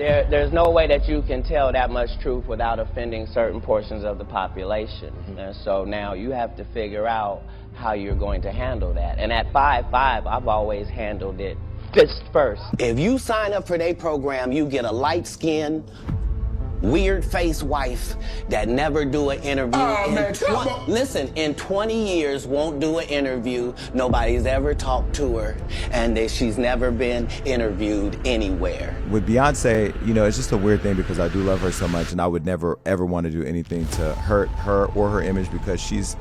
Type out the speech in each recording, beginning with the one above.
There's no way that you can tell that much truth without offending certain portions of the population. And so now you have to figure out how you're going to handle that. And at 5'5", I've always handled it fist first. If you sign up for their program, you get a light-skinned, weird-faced wife that never do an interview. Listen, in 20 years, won't do an interview. Nobody's ever talked to her, and she's never been interviewed anywhere. With Beyonce, you know, it's just a weird thing because I do love her so much, and I would never, ever want to do anything to hurt her or her image because she's,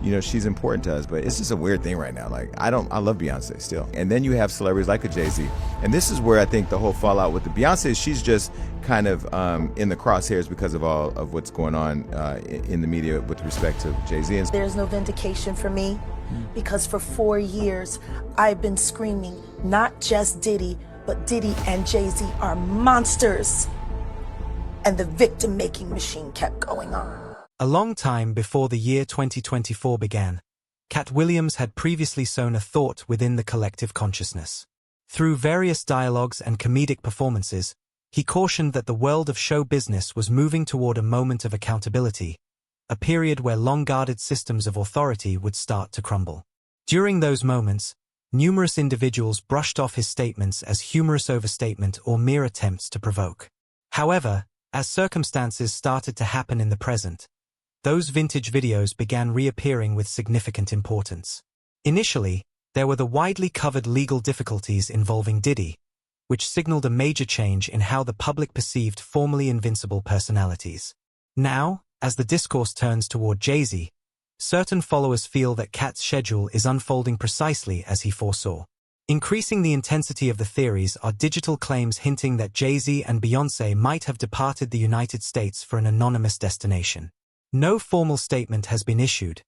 you know, she's important to us, but it's just a weird thing right now. Like, I love Beyonce still. And then you have celebrities like a Jay-Z. And this is where I think the whole fallout with the Beyonce, she's just kind of in the crosshairs because of all of what's going on in the media with respect to Jay-Z. There's no vindication for me because for 4 years, I've been screaming, not just Diddy, but Diddy and Jay-Z are monsters. And the victim-making machine kept going on. A long time before the year 2024 began, Katt Williams had previously sown a thought within the collective consciousness. Through various dialogues and comedic performances, he cautioned that the world of show business was moving toward a moment of accountability, a period where long-guarded systems of authority would start to crumble. During those moments, numerous individuals brushed off his statements as humorous overstatement or mere attempts to provoke. However, as circumstances started to happen in the present, those vintage videos began reappearing with significant importance. Initially, there were the widely covered legal difficulties involving Diddy, which signaled a major change in how the public perceived formerly invincible personalities. Now, as the discourse turns toward Jay-Z, certain followers feel that Katt's schedule is unfolding precisely as he foresaw. Increasing the intensity of the theories are digital claims hinting that Jay-Z and Beyoncé might have departed the United States for an anonymous destination. No formal statement has been issued,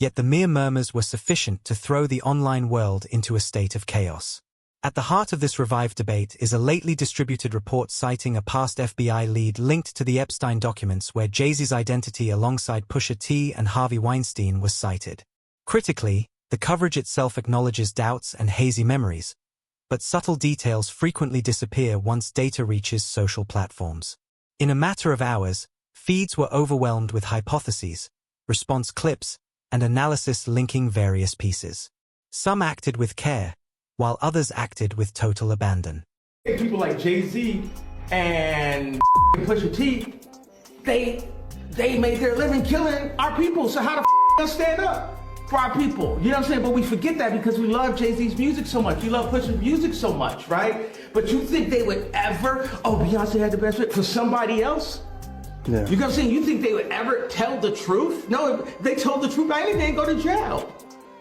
yet the mere murmurs were sufficient to throw the online world into a state of chaos. At the heart of this revived debate is a lately distributed report citing a past FBI lead linked to the Epstein documents where Jay-Z's identity alongside Pusha T and Harvey Weinstein was cited. Critically, the coverage itself acknowledges doubts and hazy memories, but subtle details frequently disappear once data reaches social platforms. In a matter of hours, feeds were overwhelmed with hypotheses, response clips, and analysis linking various pieces. Some acted with care, while others acted with total abandon. People like Jay-Z and Pusha T, they made their living killing our people, so how the they'll stand up for our people? You know what I'm saying? But we forget that because we love Jay-Z's music so much. You love Pusha's music so much, right? But you think they would ever, Beyonce had the best fit for somebody else? Yeah. You know what I'm saying? You think they would ever tell the truth? No, if they told the truth, they didn't go to jail.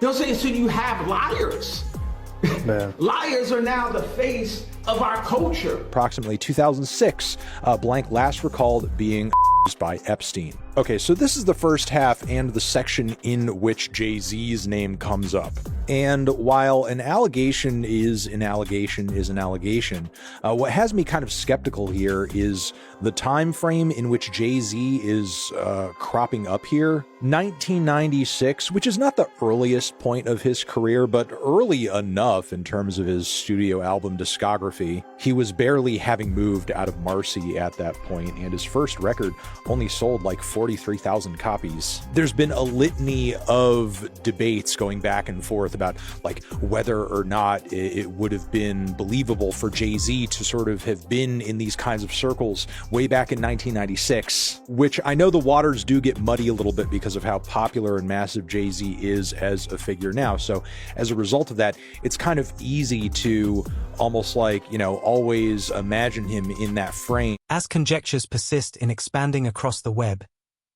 You know what I'm saying? So you have liars. Man. Liars are now the face of our culture. Approximately 2006, Blank last recalled being by Epstein. Okay, so this is the first half and the section in which Jay-Z's name comes up. And while an allegation is an allegation is an allegation, what has me kind of skeptical here is the time frame in which Jay-Z is cropping up here. 1996, which is not the earliest point of his career, but early enough in terms of his studio album discography. He was barely having moved out of Marcy at that point, and his first record only sold like 43,000 copies. There's been a litany of debates going back and forth about like whether or not it would have been believable for Jay-Z to sort of have been in these kinds of circles way back in 1996, which I know the waters do get muddy a little bit because of how popular and massive Jay-Z is as a figure now. So as a result of that, it's kind of easy to almost like, you know, always imagine him in that frame. As conjectures persist in expanding across the web,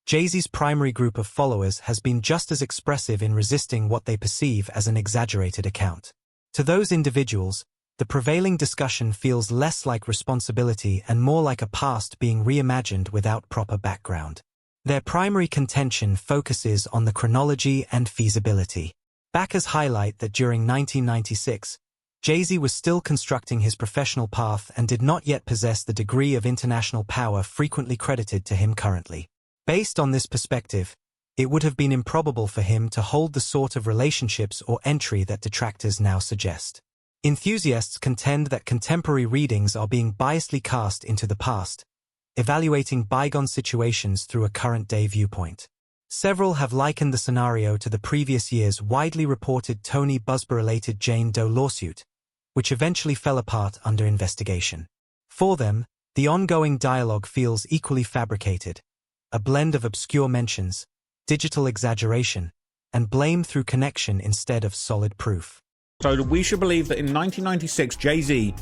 Jay-Z's primary group of followers has been just as expressive in resisting what they perceive as an exaggerated account. To those individuals, the prevailing discussion feels less like responsibility and more like a past being reimagined without proper background. Their primary contention focuses on the chronology and feasibility. Backers highlight that during 1996, Jay-Z was still constructing his professional path and did not yet possess the degree of international power frequently credited to him currently. Based on this perspective, it would have been improbable for him to hold the sort of relationships or entry that detractors now suggest. Enthusiasts contend that contemporary readings are being biasly cast into the past, evaluating bygone situations through a current-day viewpoint. Several have likened the scenario to the previous year's widely reported Tony Buzbee-related Jane Doe lawsuit, which eventually fell apart under investigation. For them, the ongoing dialogue feels equally fabricated, a blend of obscure mentions, digital exaggeration, and blame through connection instead of solid proof. So we should believe that in 1996, Jay-Z,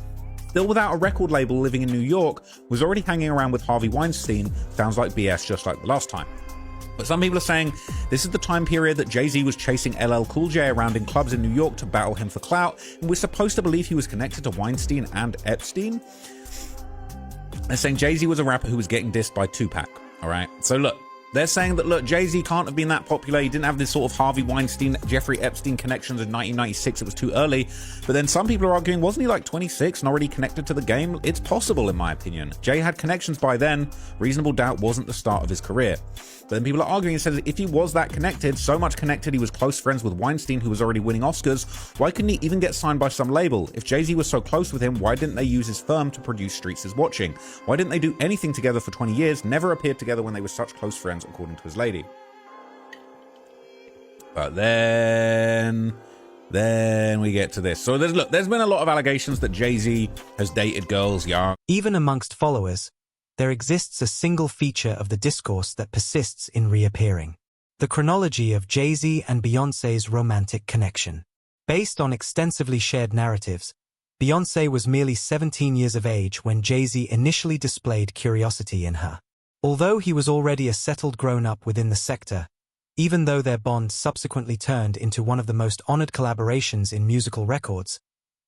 still without a record label living in New York, was already hanging around with Harvey Weinstein. Sounds like BS, just like the last time. But some people are saying this is the time period that Jay-Z was chasing LL Cool J around in clubs in New York to battle him for clout, and we're supposed to believe he was connected to Weinstein and Epstein. They're saying Jay-Z was a rapper who was getting dissed by Tupac, all right? So look, they're saying that, look, Jay-Z can't have been that popular. He didn't have this sort of Harvey Weinstein, Jeffrey Epstein connections in 1996. It was too early. But then some people are arguing, wasn't he like 26 and already connected to the game? It's possible, in my opinion. Jay had connections by then. Reasonable doubt wasn't the start of his career. But then people are arguing and says that if he was that connected, so much connected he was close friends with Weinstein, who was already winning Oscars, why couldn't he even get signed by some label? If Jay-Z was so close with him, why didn't they use his firm to produce Streets Is Watching? Why didn't they do anything together for 20 years, never appeared together when they were such close friends, according to his lady? But then we get to this. So there's been a lot of allegations that Jay-Z has dated girls young. Even amongst followers, there exists a single feature of the discourse that persists in reappearing: the chronology of Jay-Z and Beyoncé's romantic connection. Based on extensively shared narratives, Beyoncé was merely 17 years of age when Jay-Z initially displayed curiosity in her. Although he was already a settled grown-up within the sector, even though their bond subsequently turned into one of the most honored collaborations in musical records,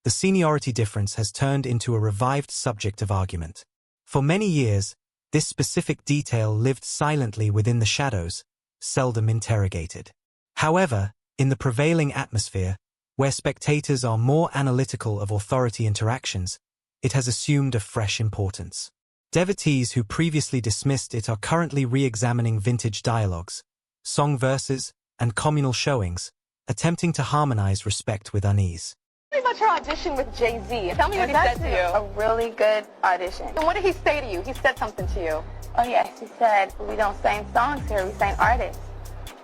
the seniority difference has turned into a revived subject of argument. For many years, this specific detail lived silently within the shadows, seldom interrogated. However, in the prevailing atmosphere, where spectators are more analytical of authority interactions, it has assumed a fresh importance. Devotees who previously dismissed it are currently re-examining vintage dialogues, song verses, and communal showings, attempting to harmonize respect with unease. Tell me about your audition with Jay-Z. Tell me what he said to you. A really good audition. And what did he say to you? He said something to you. Oh yes, he said, we don't sing songs here, we sing artists.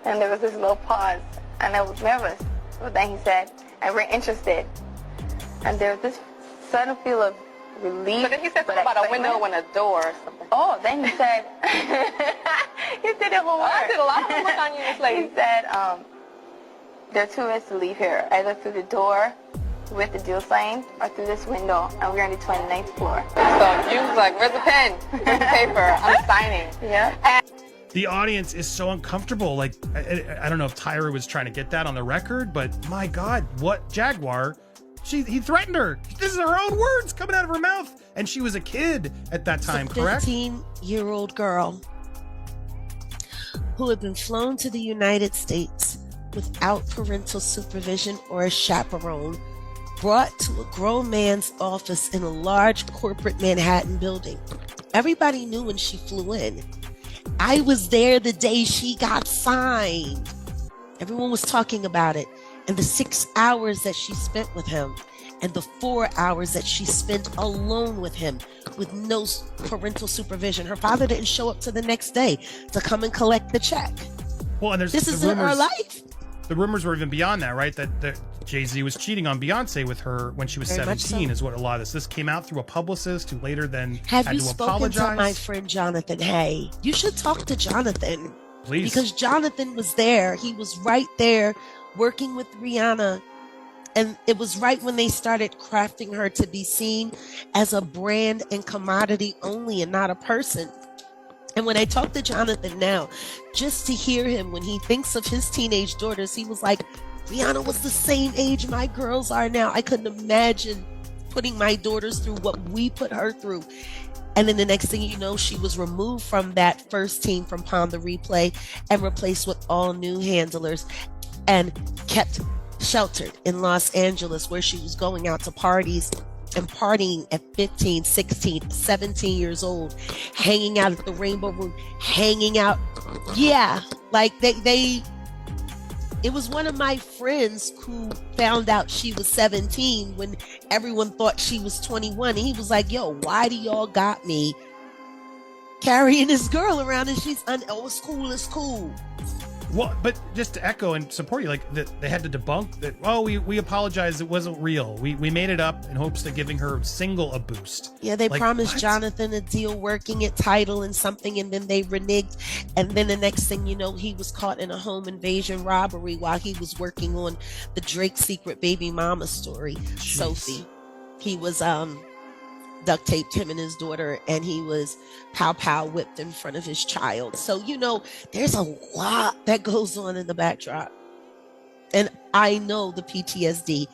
And there was this little pause, and I was nervous. But then he said, and we're interested. And there was this sudden feel of relief. So then he said something about a window and a door or something. Oh, then he said, he did it one word. I did a lot of homework on you, this lady. He said, there are two ways to leave here, either through the door with the deal sign or through this window, and we're on the 29th floor. So you was like, where's the pen? Where's the paper? I'm signing. Yeah. And the audience is so uncomfortable. Like, I don't know if Tyra was trying to get that on the record, but my God, what Jaguar? He threatened her. This is her own words coming out of her mouth. And she was a kid at that time, correct? 15-year-old girl who had been flown to the United States without parental supervision or a chaperone, brought to a grown man's office in a large corporate Manhattan building. Everybody knew when she flew in. I was there the day she got signed. Everyone was talking about it. And the 6 hours that she spent with him, and the 4 hours that she spent alone with him with no parental supervision. Her father didn't show up to the next day to come and collect the check. Well, and there's this is her life. The rumors were even beyond that, right? That Jay-Z was cheating on Beyonce with her when she was Very 17 so. Is what a lot of this came out through a publicist who later then Have had you to spoken apologize. to my friend Jonathan? Hey, you should talk to Jonathan. Please. Because Jonathan was there. He was right there working with Rihanna. And it was right when they started crafting her to be seen as a brand and commodity only and not a person. And when I talk to Jonathan now, just to hear him when he thinks of his teenage daughters, he was like, Rihanna was the same age my girls are now. I couldn't imagine putting my daughters through what we put her through. And then the next thing you know, she was removed from that first team from Palm the Replay and replaced with all new handlers and kept sheltered in Los Angeles, where she was going out to parties and partying at 15, 16, 17 years old, hanging out at the Rainbow Room, hanging out. Yeah, like they It was one of my friends who found out she was 17 when everyone thought she was 21. And he was like, yo, why do y'all got me carrying this girl around and she's oh, it's cool, it's cool. Well, but just to echo and support you, like they had to debunk that. Oh, we apologize. It wasn't real. We made it up in hopes of giving her single a boost. Yeah, they like, promised what? Jonathan a deal working at Tidal and something, and then they reneged. And then the next thing you know, he was caught in a home invasion robbery while he was working on the Drake secret baby mama story. Jeez. Sophie. He was duct taped him and his daughter, and he was pow whipped in front of his child. So, you know, there's a lot that goes on in the backdrop. And I know the PTSD.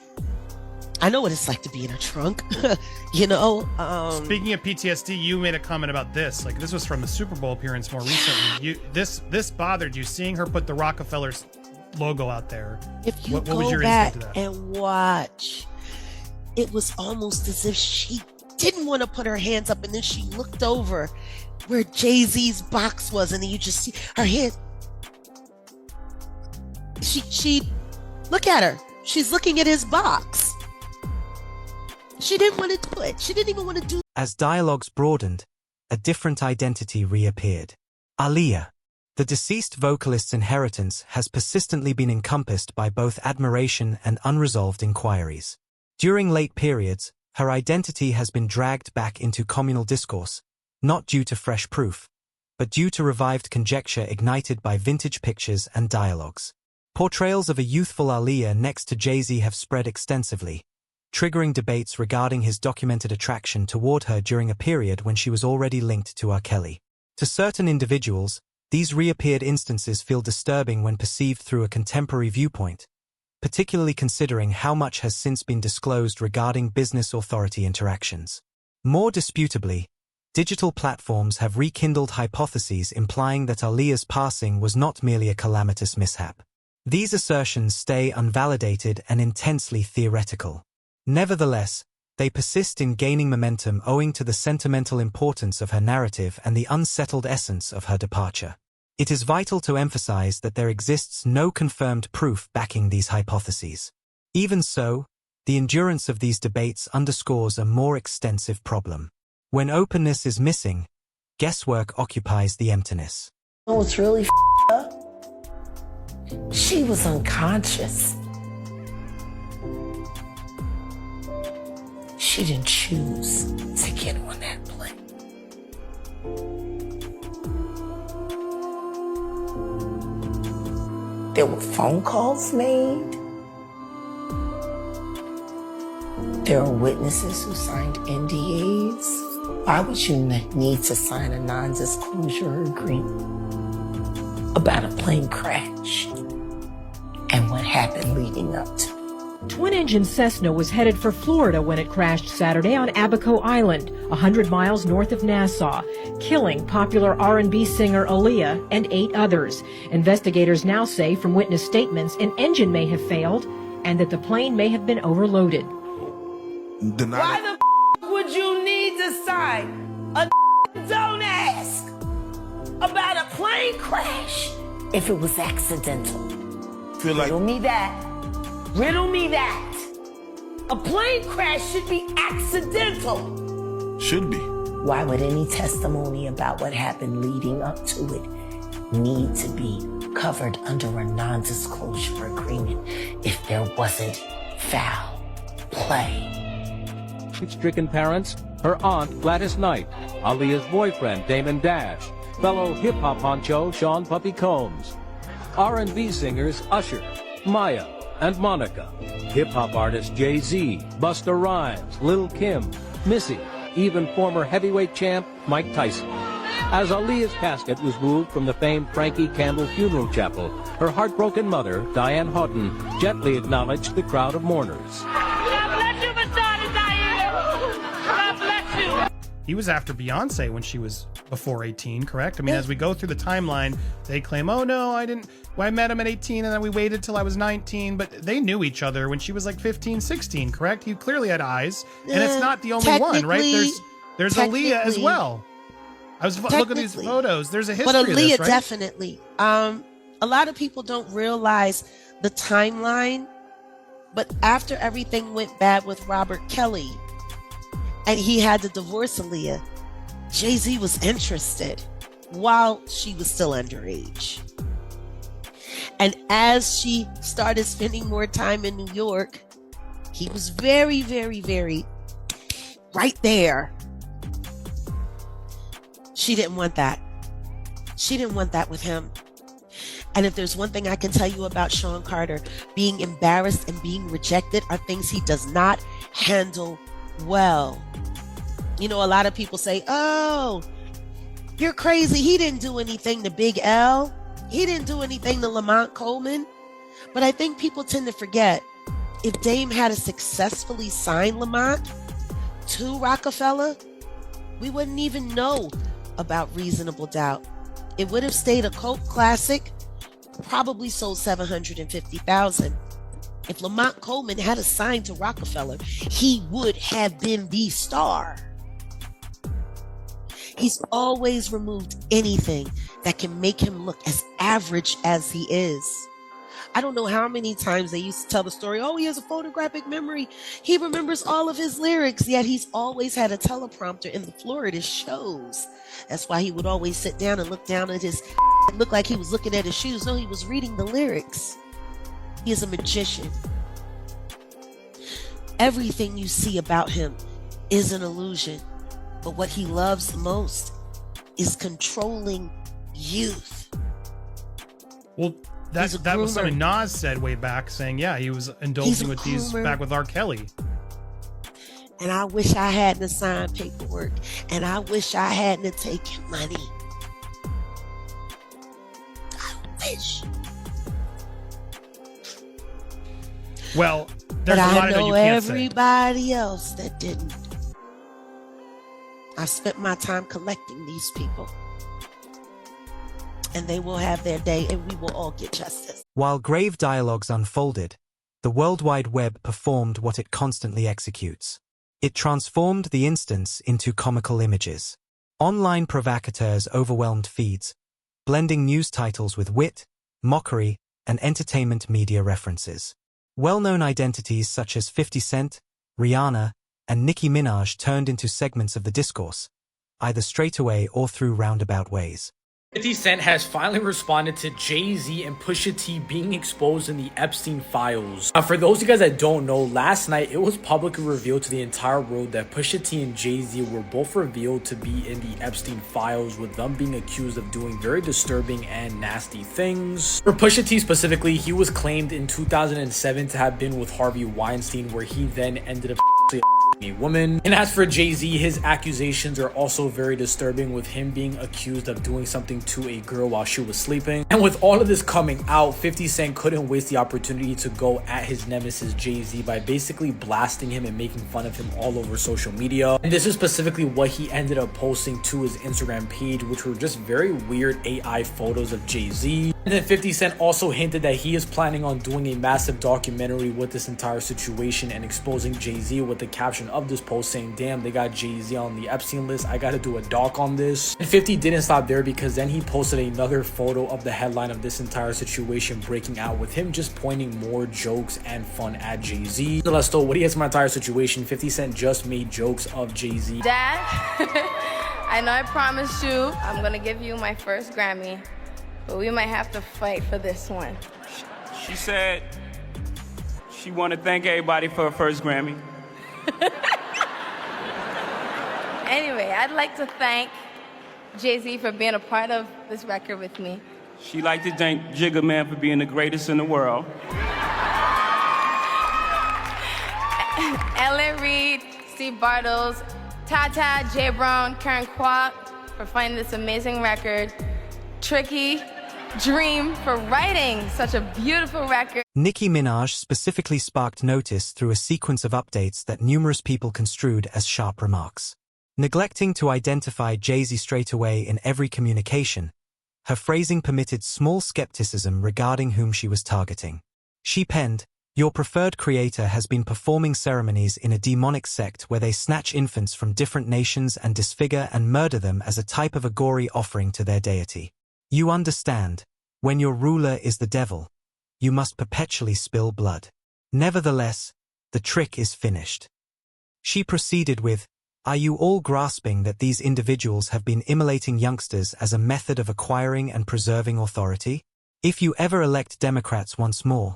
I know what it's like to be in a trunk, you know. Speaking of PTSD, you made a comment about this. Like, this was from the Super Bowl appearance more recently. This bothered you, seeing her put the Rockefeller's logo out there. If you what go was your back instinct to that? and watch, it was almost as if she didn't want to put her hands up, and then she looked over where Jay-Z's box was, and then you just see her hand. She look at her. She's looking at his box. She didn't want to do it. She didn't even want to do. As dialogues broadened, a different identity reappeared. Aaliyah. The deceased vocalist's inheritance has persistently been encompassed by both admiration and unresolved inquiries. During late periods, her identity has been dragged back into communal discourse, not due to fresh proof, but due to revived conjecture ignited by vintage pictures and dialogues. Portrayals of a youthful Aaliyah next to Jay-Z have spread extensively, triggering debates regarding his documented attraction toward her during a period when she was already linked to R. Kelly. To certain individuals, these reappeared instances feel disturbing when perceived through a contemporary viewpoint, particularly considering how much has since been disclosed regarding business authority interactions. More disputably, digital platforms have rekindled hypotheses implying that Aaliyah's passing was not merely a calamitous mishap. These assertions stay unvalidated and intensely theoretical. Nevertheless, they persist in gaining momentum owing to the sentimental importance of her narrative and the unsettled essence of her departure. It is vital to emphasize that there exists no confirmed proof backing these hypotheses. Even so, the endurance of these debates underscores a more extensive problem. When openness is missing, guesswork occupies the emptiness. Oh, what's really up? She was unconscious. She didn't choose to get on that plane. There were phone calls made. There are witnesses who signed NDAs. Why would you need to sign a non-disclosure agreement about a plane crash and what happened leading up to it? Twin-engine Cessna was headed for Florida when it crashed Saturday on Abaco Island, 100 miles north of Nassau, killing popular R&B singer Aaliyah and 8 others. Investigators now say from witness statements an engine may have failed and that the plane may have been overloaded. Why the would you need to sign a don't ask about a plane crash if it was accidental? Riddle me that. Riddle me that. A plane crash should be accidental. Should be. Why would any testimony about what happened leading up to it need to be covered under a non-disclosure agreement if there wasn't foul play? Stricken parents, her aunt Gladys Knight, Aaliyah's boyfriend Damon Dash, fellow hip-hop honcho Sean Puffy Combs, R&B singers Usher, Maya, and Monica, hip-hop artists Jay-Z, Busta Rhymes, Lil' Kim, Missy, even former heavyweight champ Mike Tyson. As Aaliyah's casket was moved from the famed Frankie Campbell Funeral Chapel, her heartbroken mother, Diane Houghton, gently acknowledged the crowd of mourners. He was after Beyonce when she was before 18, correct? I mean, as we go through the timeline, they claim, oh no, I met him at 18 and then we waited till I was 19, but they knew each other when she was like 15, 16, correct? He clearly had eyes, and it's not the only one, right? There's Aaliyah as well. I was looking at these photos. There's a history but of Aaliyah this, right? definitely. A lot of people don't realize the timeline, but after everything went bad with Robert Kelly and he had to divorce Aaliyah, Jay-Z was interested while she was still underage. And as she started spending more time in New York, he was very, very, very right there. She didn't want that. She didn't want that with him. And if there's one thing I can tell you about Sean Carter, being embarrassed and being rejected are things he does not handle well. You know, a lot of people say, oh, you're crazy. He didn't do anything to Big L. He didn't do anything to Lamont Coleman. But I think people tend to forget, if Dame had successfully signed Lamont to Rockefeller, we wouldn't even know about Reasonable Doubt. It would have stayed a cult classic, probably sold 750,000. If Lamont Coleman had signed to Rockefeller, he would have been the star. He's always removed anything that can make him look as average as he is. I don't know how many times they used to tell the story, oh, he has a photographic memory. He remembers all of his lyrics, yet he's always had a teleprompter in the floor at his shows. That's why he would always sit down and look down at his look like he was looking at his shoes. No, he was reading the lyrics. He is a magician. Everything you see about him is an illusion. But what he loves most is controlling youth. Well, that was something Nas said way back, saying, yeah, he was indulging with these back with R. Kelly. And I wish I hadn't signed paperwork. And I wish I hadn't taken money. I wish. Well, there's a lot of it you can't say. Everybody else that didn't. I spent my time collecting these people. And they will have their day, and we will all get justice. While grave dialogues unfolded, the World Wide Web performed what it constantly executes. It transformed the instance into comical images. Online provocateurs overwhelmed feeds, blending news titles with wit, mockery, and entertainment media references. Well-known identities such as 50 Cent, Rihanna, and Nicki Minaj turned into segments of the discourse, either straight away or through roundabout ways. 50 Cent has finally responded to Jay-Z and Pusha T being exposed in the Epstein files. For those of you guys that don't know, last night it was publicly revealed to the entire world that Pusha T and Jay-Z were both revealed to be in the Epstein files, with them being accused of doing very disturbing and nasty things. For Pusha T specifically, he was claimed in 2007 to have been with Harvey Weinstein, where he then ended up a woman. And as for Jay-Z, his accusations are also very disturbing, with him being accused of doing something to a girl while she was sleeping. And with all of this coming out, 50 Cent couldn't waste the opportunity to go at his nemesis Jay-Z by basically blasting him and making fun of him all over social media. And this is specifically what he ended up posting to his Instagram page, which were just very weird AI photos of Jay-Z. And then 50 Cent also hinted that he is planning on doing a massive documentary with this entire situation and exposing Jay-Z, with the caption of this post saying, damn, they got Jay-Z on the Epstein list, I gotta do a doc on this. And 50 didn't stop there, because then he posted another photo of the headline of this entire situation breaking out, with him just pointing more jokes and fun at Jay-Z. So let's know what he has in my entire situation. 50 Cent just made jokes of Jay-Z. Dad, I know I promised you I'm gonna give you my first Grammy, but we might have to fight for this one. She said she wanted to thank everybody for her first Grammy. Anyway, I'd like to thank Jay-Z for being a part of this record with me. She'd like to thank Jigga Man for being the greatest in the world. Ellen Reed, Steve Bartles, Tata, Jay Brown, Karen Kwok for finding this amazing record. Tricky Dream for writing such a beautiful record. Nicki Minaj specifically sparked notice through a sequence of updates that numerous people construed as sharp remarks. Neglecting to identify Jay-Z straight away in every communication, her phrasing permitted small skepticism regarding whom she was targeting. She penned, "Your preferred creator has been performing ceremonies in a demonic sect where they snatch infants from different nations and disfigure and murder them as a type of a gory offering to their deity. You understand, when your ruler is the devil, you must perpetually spill blood. Nevertheless, the trick is finished. She proceeded with, "Are you all grasping that these individuals have been immolating youngsters as a method of acquiring and preserving authority? If you ever elect Democrats once more,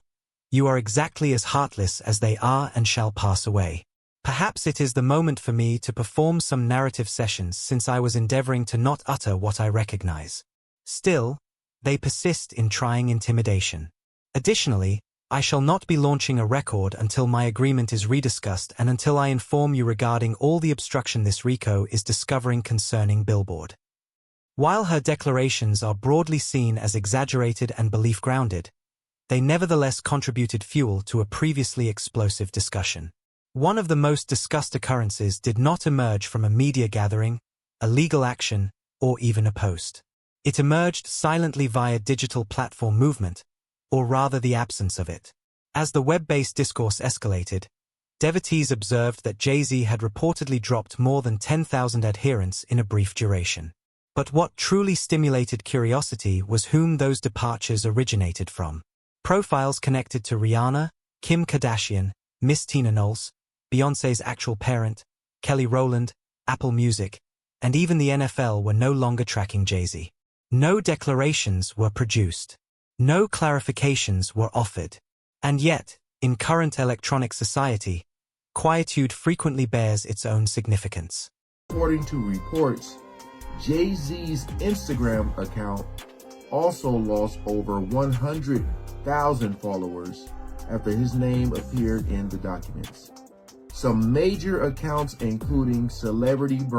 you are exactly as heartless as they are and shall pass away. Perhaps it is the moment for me to perform some narrative sessions since I was endeavoring to not utter what I recognize. Still, they persist in trying intimidation. Additionally, I shall not be launching a record until my agreement is rediscussed and until I inform you regarding all the obstruction this RICO is discovering concerning Billboard." While her declarations are broadly seen as exaggerated and belief-grounded, they nevertheless contributed fuel to a previously explosive discussion. One of the most discussed occurrences did not emerge from a media gathering, a legal action, or even a post. It emerged silently via digital platform movement, or rather the absence of it. As the web-based discourse escalated, devotees observed that Jay-Z had reportedly dropped more than 10,000 adherents in a brief duration. But what truly stimulated curiosity was whom those departures originated from. Profiles connected to Rihanna, Kim Kardashian, Miss Tina Knowles, Beyoncé's actual parent, Kelly Rowland, Apple Music, and even the NFL were no longer tracking Jay-Z. No declarations were produced. No clarifications were offered. And yet, in current electronic society, quietude frequently bears its own significance. According to reports, Jay-Z's Instagram account also lost over 100,000 followers after his name appeared in the documents. Some major accounts, including celebrities and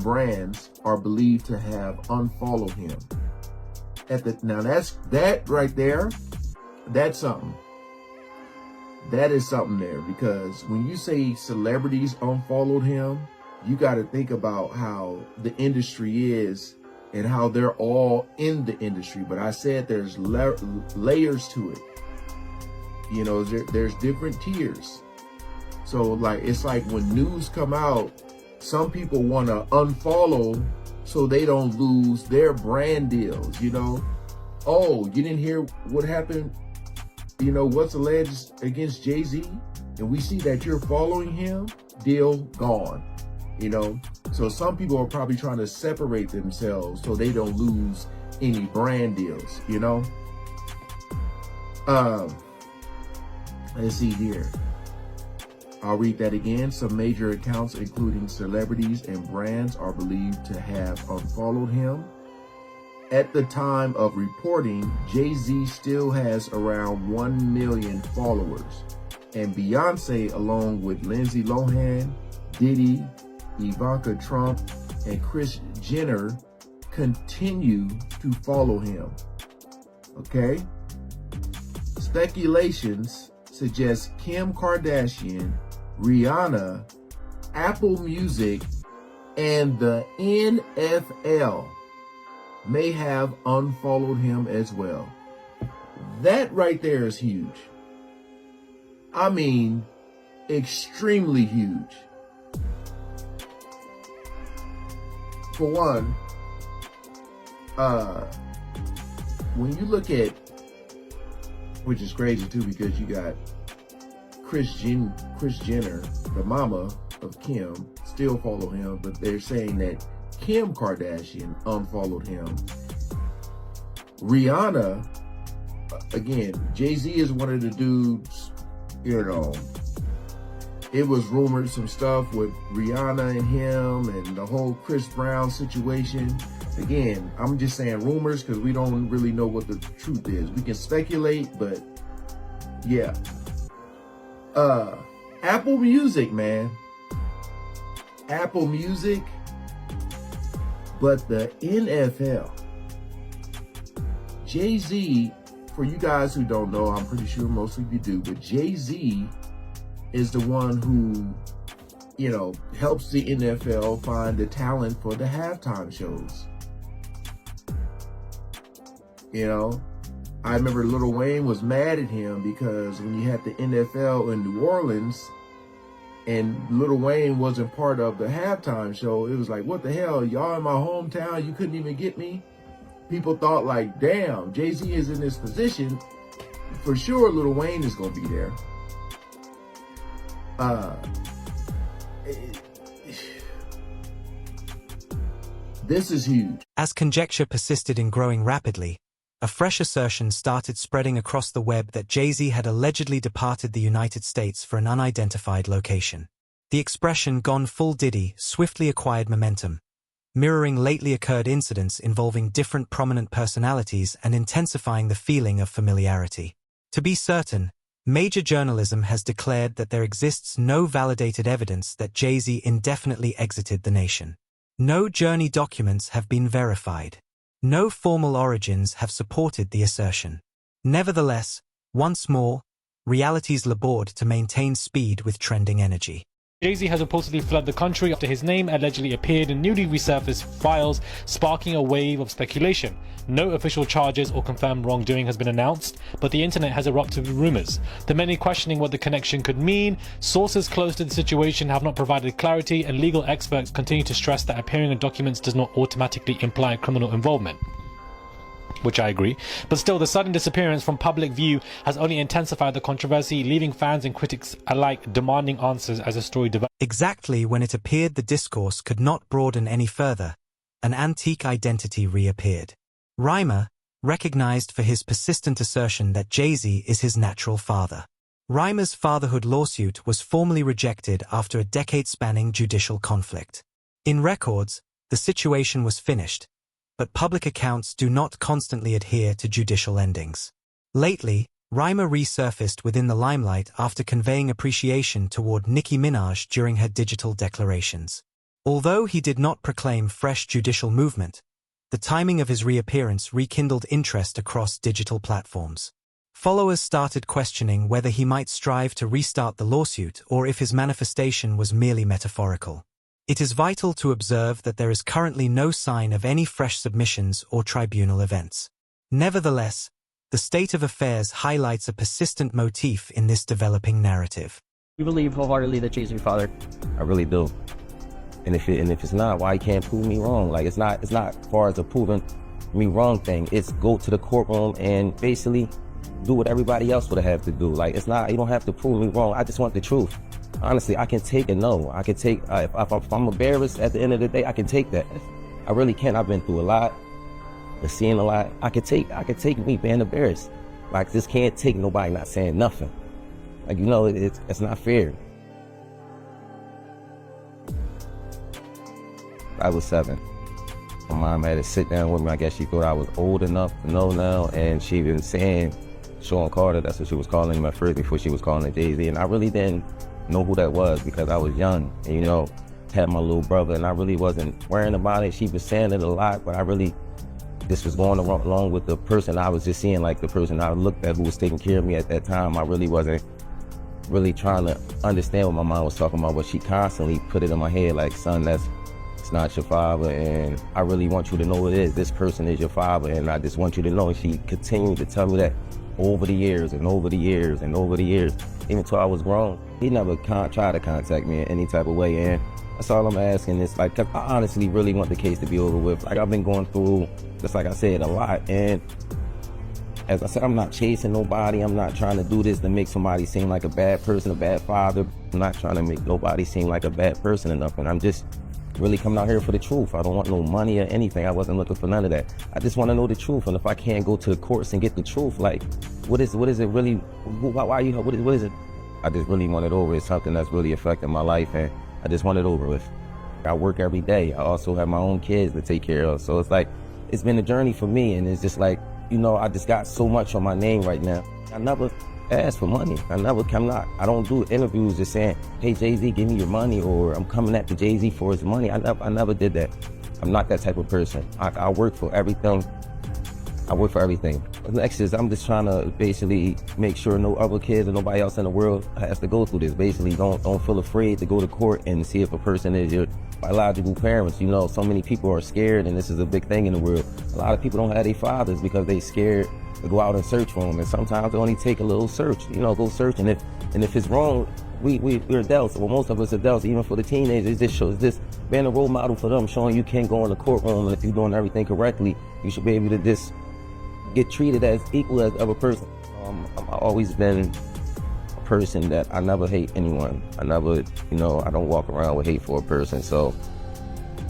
brands, are believed to have unfollowed him. Now that right there, that's something. That is something there, because when you say celebrities unfollowed him, you got to think about how the industry is and how they're all in the industry. But I said there's layers to it. You know, there's different tiers. So like, it's like when news come out, some people want to unfollow so they don't lose their brand deals, you know. Oh, you didn't hear what happened, you know, what's alleged against Jay-Z? And we see that you're following him, deal gone, you know. So some people are probably trying to separate themselves so they don't lose any brand deals, you know. Let's see here. I'll read that again. Some major accounts, including celebrities and brands, are believed to have unfollowed him. At the time of reporting, Jay-Z still has around 1 million followers. And Beyoncé, along with Lindsay Lohan, Diddy, Ivanka Trump, and Kris Jenner, continue to follow him. Okay? Speculations suggest Kim Kardashian, Rihanna, Apple Music, and the NFL may have unfollowed him as well. That right there is huge. I mean, extremely huge. For one, when you look at, which is crazy too, because you got Kris Jenner, the mama of Kim, still follow him, but they're saying that Kim Kardashian unfollowed him. Rihanna, again, Jay-Z is one of the dudes, you know, it was rumored some stuff with Rihanna and him and the whole Chris Brown situation. Again, I'm just saying rumors because we don't really know what the truth is. We can speculate, but yeah. Apple Music, man. Apple Music. But the NFL. Jay-Z, for you guys who don't know, I'm pretty sure most of you do, but Jay-Z is the one who, you know, helps the NFL find the talent for the halftime shows. You know, I remember Lil Wayne was mad at him because when you had the NFL in New Orleans and Lil Wayne wasn't part of the halftime show, it was like, what the hell? Y'all in my hometown, you couldn't even get me? people thought like, damn, Jay-Z is in this position. For sure, Lil Wayne is going to be there. This is huge. As conjecture persisted in growing rapidly, a fresh assertion started spreading across the web that Jay-Z had allegedly departed the United States for an unidentified location. The expression "gone full Diddy" swiftly acquired momentum, mirroring lately occurred incidents involving different prominent personalities and intensifying the feeling of familiarity. To be certain, major journalism has declared that there exists no validated evidence that Jay-Z indefinitely exited the nation. No journey documents have been verified. No formal origins have supported the assertion. Nevertheless, once more, realities labored to maintain speed with trending energy. Jay-Z has reportedly fled the country after his name allegedly appeared in newly resurfaced files, sparking a wave of speculation. No official charges or confirmed wrongdoing has been announced, but the internet has erupted with rumors. The many questioning what the connection could mean. Sources close to the situation have not provided clarity, and legal experts continue to stress that appearing in documents does not automatically imply criminal involvement. Which I agree, but still the sudden disappearance from public view has only intensified the controversy, leaving fans and critics alike demanding answers as the story develops. Exactly when it appeared the discourse could not broaden any further, an antique identity reappeared. Rhymer, recognized for his persistent assertion that Jay-Z is his natural father. Rhymer's fatherhood lawsuit was formally rejected after a decade-spanning judicial conflict. In records, the situation was finished, but public accounts do not constantly adhere to judicial endings. Lately, Rhymer resurfaced within the limelight after conveying appreciation toward Nicki Minaj during her digital declarations. Although he did not proclaim fresh judicial movement, the timing of his reappearance rekindled interest across digital platforms. Followers started questioning whether he might strive to restart the lawsuit or if his manifestation was merely metaphorical. It is vital to observe that there is currently no sign of any fresh submissions or tribunal events. Nevertheless, the state of affairs highlights a persistent motif in this developing narrative. We believe wholeheartedly that Jay-Z's your father. I really do. And if it's not, why you can't prove me wrong? Like, it's not as far as a proving me wrong thing. It's go to the courtroom and basically do what everybody else would have to do. Like, it's not, you don't have to prove me wrong. I just want the truth. Honestly, I can take a no. I can take, if I'm embarrassed at the end of the day, I can take that. I really can. I've been through a lot. I've seen a lot. I could take me being embarrassed. Like, this can't take nobody not saying nothing. Like, you know, it's not fair. I was 7. My mom had to sit down with me. I guess she thought I was old enough to know now, and she been saying Sean Carter, that's what she was calling him at first before she was calling it Jay-Z, and I really didn't know who that was because I was young, and you know, had my little brother, and I really wasn't worrying about it. She was saying it a lot, but I really, this was going along with the person I was just seeing, like the person I looked at who was taking care of me at that time. I really wasn't really trying to understand what my mom was talking about, but she constantly put it in my head like, son, it's not your father, and I really want you to know it is. This person is your father, and I just want you to know. And she continued to tell me that over the years and over the years and over the years, even till I was grown. He never tried to contact me in any type of way, and that's all I'm asking is, like, 'cause I honestly really want the case to be over with. Like, I've been going through, just like I said, a lot, and as I said, I'm not chasing nobody. I'm not trying to do this to make somebody seem like a bad person, a bad father. I'm not trying to make nobody seem like a bad person or nothing. I'm just really coming out here for the truth. I don't want no money or anything. I wasn't looking for none of that. I just want to know the truth. And if I can't go to the courts and get the truth, like, what is it really? Why you? What is it? I just really want it over. It's something that's really affecting my life, and I just want it over with. I work every day. I also have my own kids to take care of. So it's like, it's been a journey for me, and it's just like, you know, I just got so much on my name right now. I never ask for money. I don't do interviews just saying, hey, Jay-Z, give me your money, or I'm coming after Jay-Z for his money. I never did that. I'm not that type of person. I work for everything. I work for everything. Next is, I'm just trying to basically make sure no other kids or nobody else in the world has to go through this. Basically, don't feel afraid to go to court and see if a person is your biological parents. You know, so many people are scared, and this is a big thing in the world. A lot of people don't have their fathers because they scared to go out and search for them, and sometimes it only take a little search. You know, go search, and if it's wrong, we're adults. Well, most of us adults, even for the teenagers, this shows this being a role model for them, showing you can't go in the courtroom, and if you're doing everything correctly, you should be able to just get treated as equal as other person. I've always been a person that I never hate anyone. I never, I don't walk around with hate for a person. So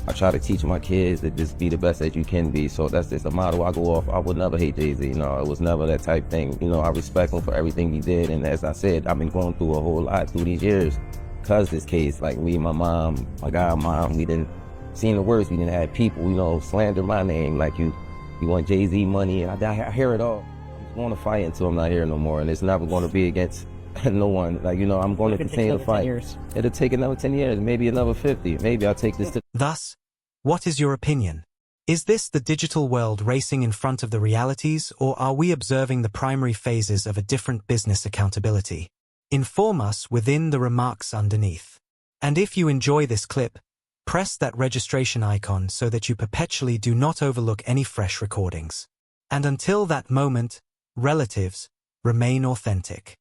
I try to teach my kids to just be the best that you can be. So that's just a model I go off. I would never hate Jay-Z. It was never that type thing. I respect him for everything he did. And as I said, I've been going through a whole lot through these years because this case. Like me and my mom, my godmom, we didn't seen the worst. We didn't have people, slander my name. Like you want Jay-Z money, and I hear it all. I'm going to fight until I'm not here no more, and it's never going to be against no one. Like, I'm going to continue to fight. It'll take another 10 years, maybe another 50. Maybe I'll take this to... Thus, what is your opinion? Is this the digital world racing in front of the realities, or are we observing the primary phases of a different business accountability? Inform us within the remarks underneath. And if you enjoy this clip, press that registration icon so that you perpetually do not overlook any fresh recordings. And until that moment, relatives, remain authentic.